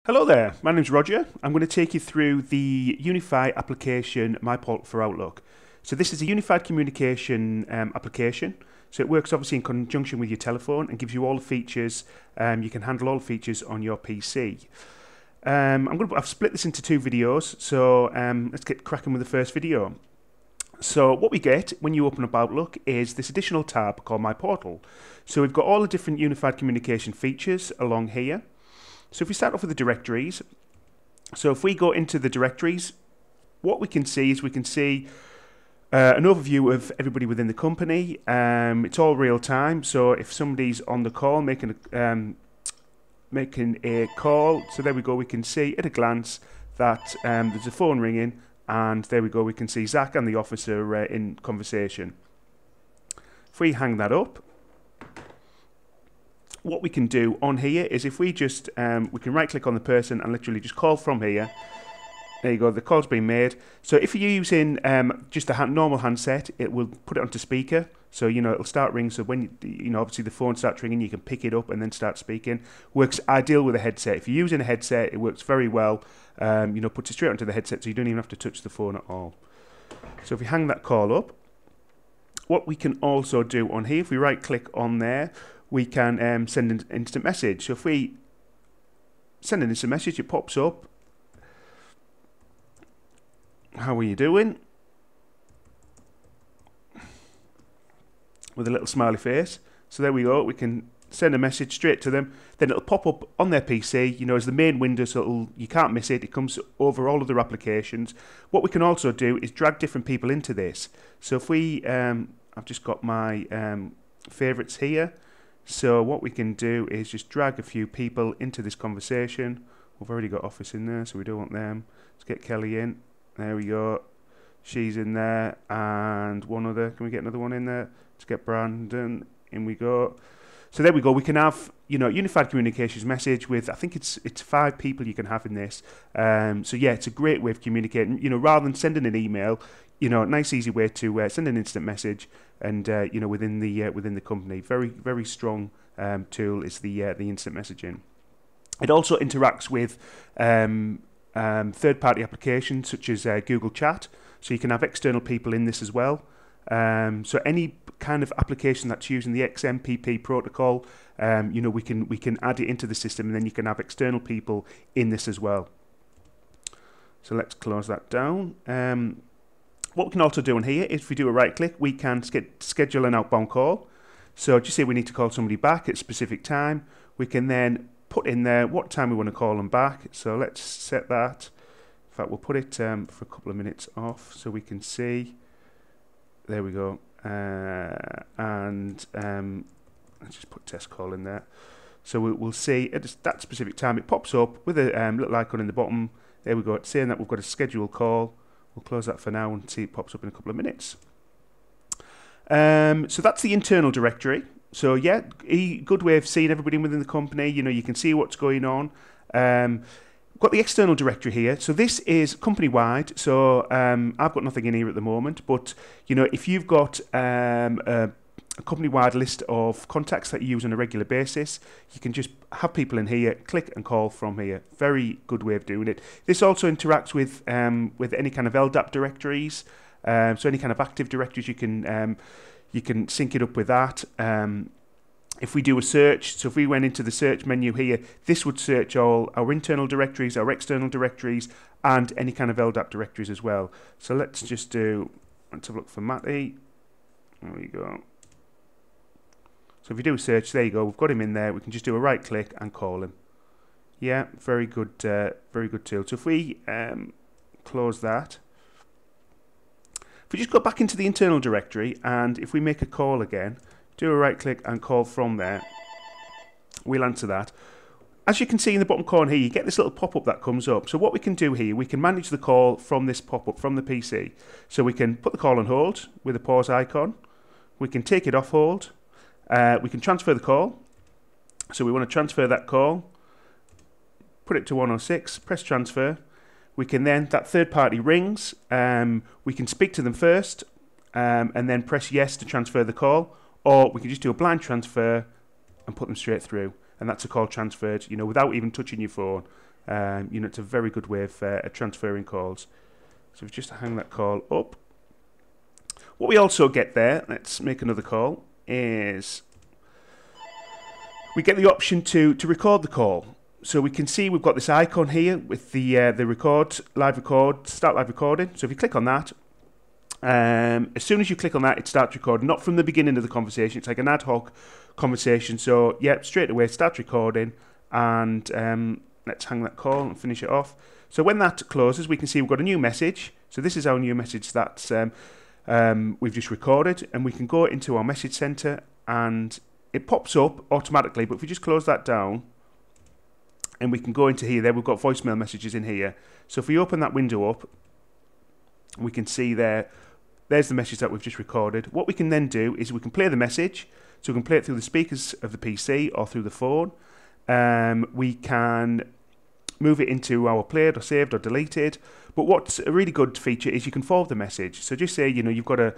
Hello there, my name's Roger. I'm going to take you through the Unify application, Myportal for Outlook. So this is a unified communication application. So it works obviously in conjunction with your telephone and gives you all the features. You can handle all the features on your PC. I've split this into two videos, so let's get cracking with the first video. So what we get when you open up Outlook is this additional tab called Myportal. So we've got all the different unified communication features along here. So if we start off with the directories, so if we go into the directories, what we can see is an overview of everybody within the company. It's all real time, so if somebody's on the call making a call, so there we go, we can see at a glance that there's a phone ringing, and there we go, we can see Zach and the officer in conversation. If we hang that up, what we can do on here is if we just, we can right click on the person and literally just call from here. There you go, the call's been made. So if you're using just a normal handset, it will put it onto speaker. So, it'll start ringing. So when, obviously the phone starts ringing, you can pick it up and then start speaking. Works ideal with a headset. If you're using a headset, it works very well. Puts it straight onto the headset, so you don't even have to touch the phone at all. So if we hang that call up, what we can also do on here, if we right click on there, we can send an instant message. So if we send an instant message, it pops up. How are you doing? With a little smiley face. So there we go. We can send a message straight to them. Then it'll pop up on their PC, as the main window, so you can't miss it. It comes over all other applications. What we can also do is drag different people into this. So if we, I've just got my favorites here. So what we can do is just drag a few people into this conversation. We've already got Office in there, so we don't want them. Let's get Kelly in. There we go. She's in there. And one other. Can we get another one in there? Let's get Brandon. In we go. So there we go. We can have, unified communications message with, I think it's 5 people you can have in this. So yeah, it's a great way of communicating. Rather than sending an email, nice easy way to send an instant message, and within the company, very very strong tool is the instant messaging. It also interacts with third-party applications such as Google Chat, so you can have external people in this as well. So any kind of application that's using the XMPP protocol, we can add it into the system, and then you can have external people in this as well. So let's close that down. What we can also do on here is if we do a right click, we can schedule an outbound call. So just say we need to call somebody back at a specific time. We can then put in there what time we want to call them back. So let's set that. In fact, we'll put it for a couple of minutes off so we can see. There we go. Let's just put test call in there. So we'll see at that specific time it pops up with a little icon in the bottom. There we go. It's saying that we've got a scheduled call. We'll close that for now and see it pops up in a couple of minutes. So that's the internal directory. So yeah, a good way of seeing everybody within the company. You can see what's going on. We've got the external directory here. So this is company-wide. So I've got nothing in here at the moment. But if you've got a company-wide list of contacts that you use on a regular basis, you can just have people in here, click and call from here. Very good way of doing it. This also interacts with any kind of LDAP directories, so any kind of active directories you can sync it up with that. If we do a search, so if we went into the search menu here, this would search all our internal directories, our external directories, and any kind of LDAP directories as well. So let's have a look for Matty. There we go. So if you do a search, there you go, we've got him in there. We can just do a right click and call him. Yeah, very good tool. So if we close that, if we just go back into the internal directory, and if we make a call again, do a right click and call from there, we'll answer that. As you can see in the bottom corner here, you get this little pop-up that comes up. So what we can do here, we can manage the call from this pop-up from the PC. So we can put the call on hold with a pause icon. We can take it off hold. We can transfer the call. So we want to transfer that call. Put it to 106, press transfer. We can then, that third party rings. We can speak to them first and then press yes to transfer the call. Or we can just do a blind transfer and put them straight through. And that's a call transferred, without even touching your phone. You know, it's a very good way of transferring calls. So we just hang that call up. What we also get there, let's make another call, is we get the option to record the call. So we can see we've got this icon here with the live record, start live recording. So if you click on that, as soon as you click on that, it starts recording, not from the beginning of the conversation. It's like an ad hoc conversation. So yeah, straight away it starts recording, and let's hang that call and finish it off. So when that closes, we can see we've got a new message. So this is our new message that we've just recorded, and we can go into our message center and it pops up automatically. But if we just close that down and we can go into here, there we've got voicemail messages in here. So if we open that window up, we can see there's the message that we've just recorded. What we can then do is we can play the message. So we can play it through the speakers of the PC or through the phone. We can move it into our played or saved or deleted. But what's a really good feature is you can forward the message. So just say, you know, you've got a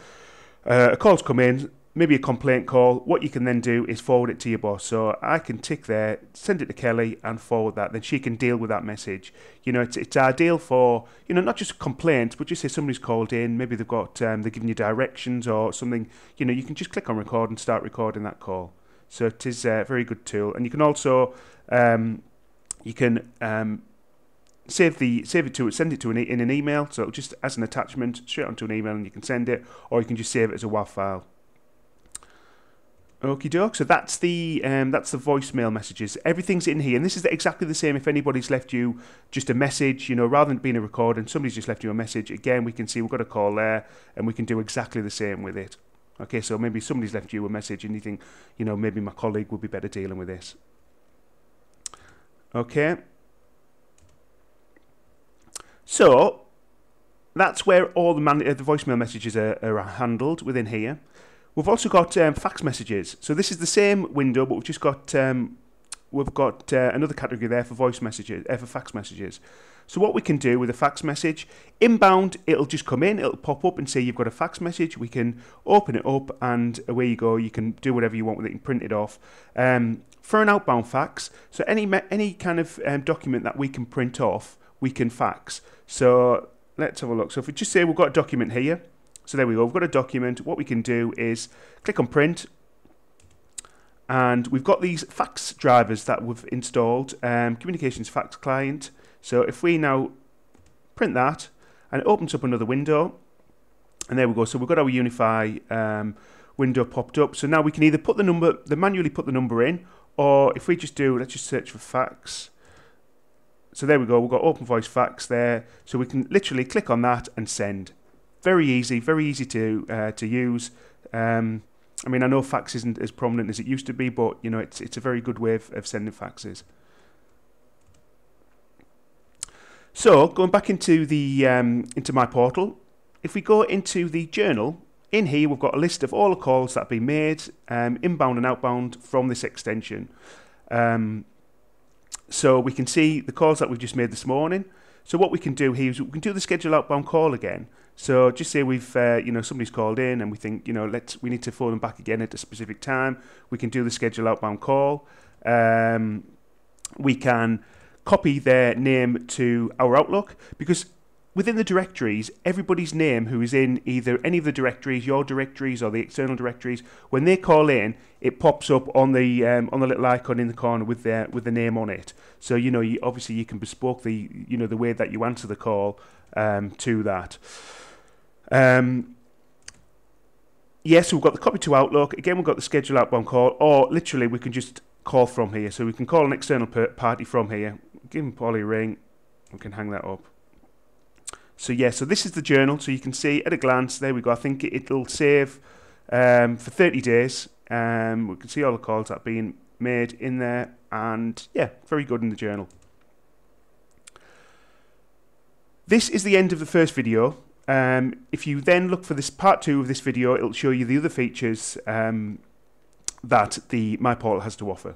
call's come in, maybe a complaint call. What you can then do is forward it to your boss. So I can tick there, send it to Kelly and forward that. Then she can deal with that message. You know, it's ideal for, you know, not just complaints, but just say somebody's called in. Maybe they've got, they're giving you directions or something. You know, you can just click on record and start recording that call. So it is a very good tool. And you can also, send it to in an email. So it'll just as an attachment straight onto an email, and you can send it, or you can just save it as a WAV file. Okie doke. So that's the voicemail messages. Everything's in here, and this is exactly the same. If anybody's left you just a message, you know, rather than being a recording, somebody's just left you a message. Again, we can see we've got a call there, and we can do exactly the same with it. Okay, so maybe somebody's left you a message, and you think, you know, maybe my colleague would be better dealing with this. Okay. So that's where all the voicemail messages are handled within here. We've also got fax messages. So this is the same window, but we've just got another category there for voice messages, for fax messages. So what we can do with a fax message, inbound, it'll just come in, it'll pop up and say you've got a fax message. We can open it up and away you go. You can do whatever you want with it. You can print it off. For an outbound fax, so any kind of document that we can print off, we can fax. So let's have a look. So if we just say we've got a document here. So there we go, we've got a document. What we can do is click on print, and we've got these fax drivers that we've installed, communications fax client. So if we now print that, and it opens up another window, and there we go. So we've got our Unify window popped up. So now we can either put the number, manually put the number in, or if we just do, let's just search for fax. So there we go, we've got OpenVoice fax there. So we can literally click on that and send. Very easy to use. I mean, I know fax isn't as prominent as it used to be, but you know, it's a very good way of sending faxes. So going back into the into Myportal, if we go into the journal, in here we've got a list of all the calls that have been made, inbound and outbound from this extension. So we can see the calls that we've just made this morning. So what we can do here is we can do the schedule outbound call again. So just say we've, you know, somebody's called in and we think, you know, we need to phone them back again at a specific time. We can do the schedule outbound call. We can copy their name to our Outlook, because within the directories, everybody's name who is in either any of the directories, your directories or the external directories, when they call in, it pops up on the little icon in the corner with the name on it. So you know, obviously you can bespoke the way that you answer the call to that. Yes, we've got the copy to Outlook. Again, we've got the schedule outbound call, or literally we can just call from here. So we can call an external party from here. Give them Polly a ring. We can hang that up. So yeah, so this is the journal. So you can see at a glance, there we go. I think it'll save for 30 days. We can see all the calls that are being made in there, and yeah, very good in the journal. This is the end of the first video. If you then look for this part 2 of this video, it'll show you the other features that the Myportal has to offer.